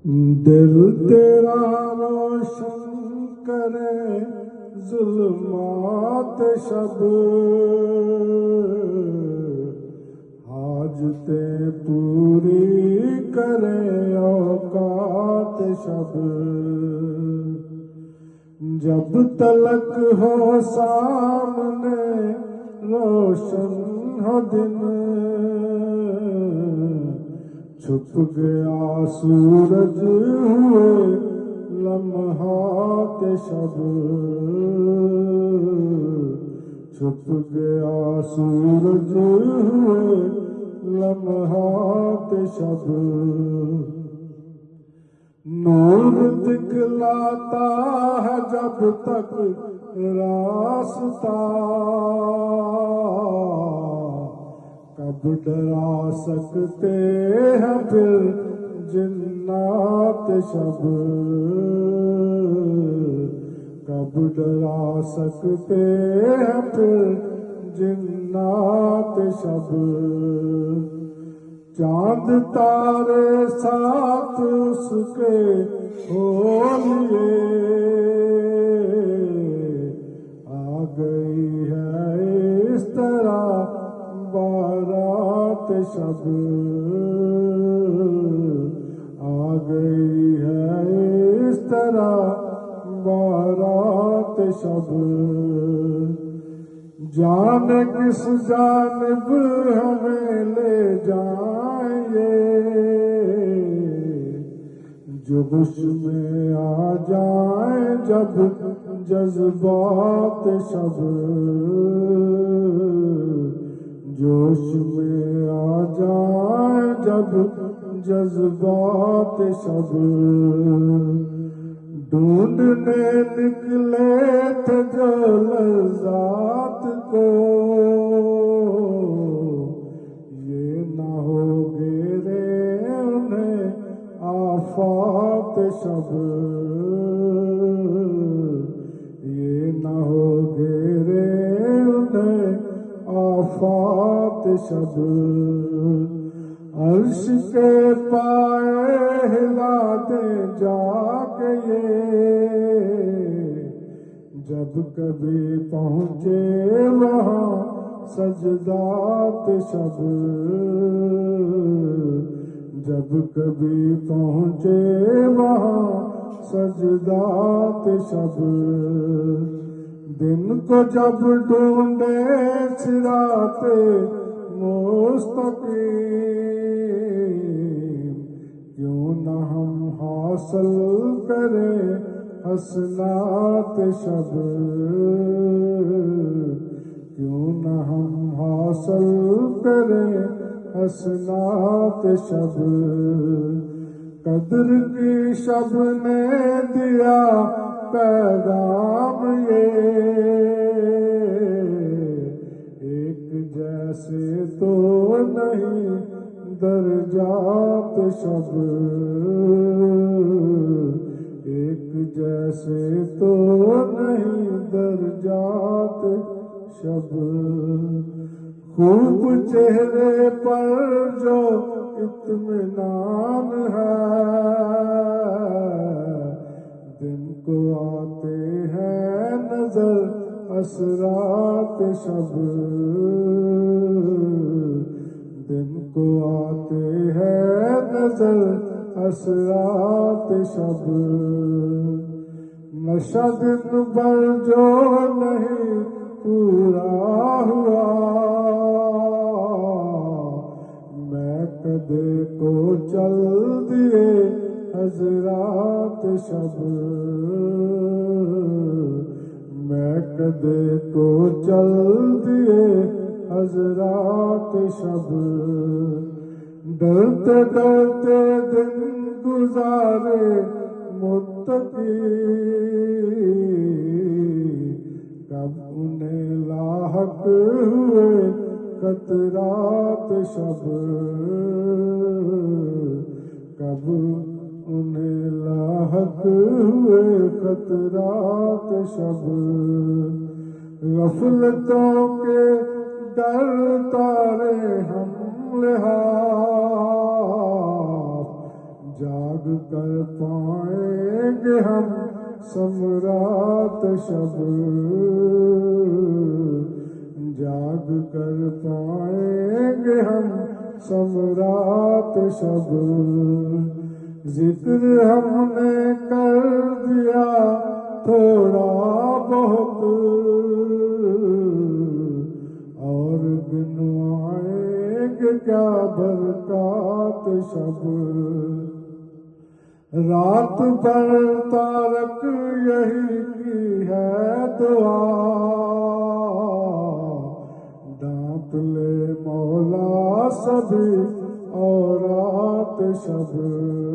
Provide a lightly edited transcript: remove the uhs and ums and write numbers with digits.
دل تیرا روشن کرے ظلمات شب، حاجتیں پوری کرے اوقات شب، جب تلک ہو سامنے روشن ہو دن، چھپ گیا سورج ہوئے لمحات شب، چھپ گیا سورج ہوئے لمحات شب، نور دکھلاتا ہے جب تک راستہ، کب ڈرا سکتے ہیں پھر جنات شب، کب ڈرا سکتے ہیں پھر جنات شب، چاند تارے ساتھ اس کے ہو لیے، آ گئی ہے اس طرح بارات شب، آ گئی ہے اس طرح بارات شب، جانے کس جانب ہمیں لے جائیں یہ، جوش میں آ جائیں جب جذبات شب، جوش میں آ جائیں جب جذبات شب، ڈھونڈنے نکلے تھے جو لذات کو، یہ نہ ہو گھیرے انہیں آفات شب، یہ نہ ہو گھیرے انہیں آفات شب، عرش کے پائے ہلا دے جا کے یہ، جب کبھی پہنچے وہاں سجدات شب، جب کبھی پہنچے وہاں سجدات شب، دن کو جب ڈھونڈے صراط مستقیم، کیوں نہ ہم حاصل کریں حسنات شب، کیوں نہ ہم حاصل کریں حسنات شب، قدر کی شب نے دیا پیغام یہ، ایک جیسے تو نہیں درجات شب، ایک جیسے تو نہیں درجات شب، خوب چہرے پر جو اطمینان ہے، دن کو آتے ہیں نظر اسرات شب، دن کو آتے ہیں نظر اسرات شب، نشہ دن بھر جو نہیں پورا ہوا، میں کدے کو چل دیے حضرات شب، میں کدے کو چل دیے حضرات شب، ڈرتے ڈرتے دن گزارے متقی، کب انہیں لاحق ہوئے قطرات شب، کب انہیں لاحق ہوئے قطرات شب، غفلتوں کے ڈر تارے ہم لحاظ، جاگ کر پائیں گے ہم سمرات شب، جاگ کر پائیں گے ہم سمرات شب، ذکر ہم نے کر دیا تھوڑا بہت، اور گنوائیں گے کیا برکات شب، رات بھر تارک یہی کی ہے دعا، ڈانٹ لے مولا سبھی اورات شب۔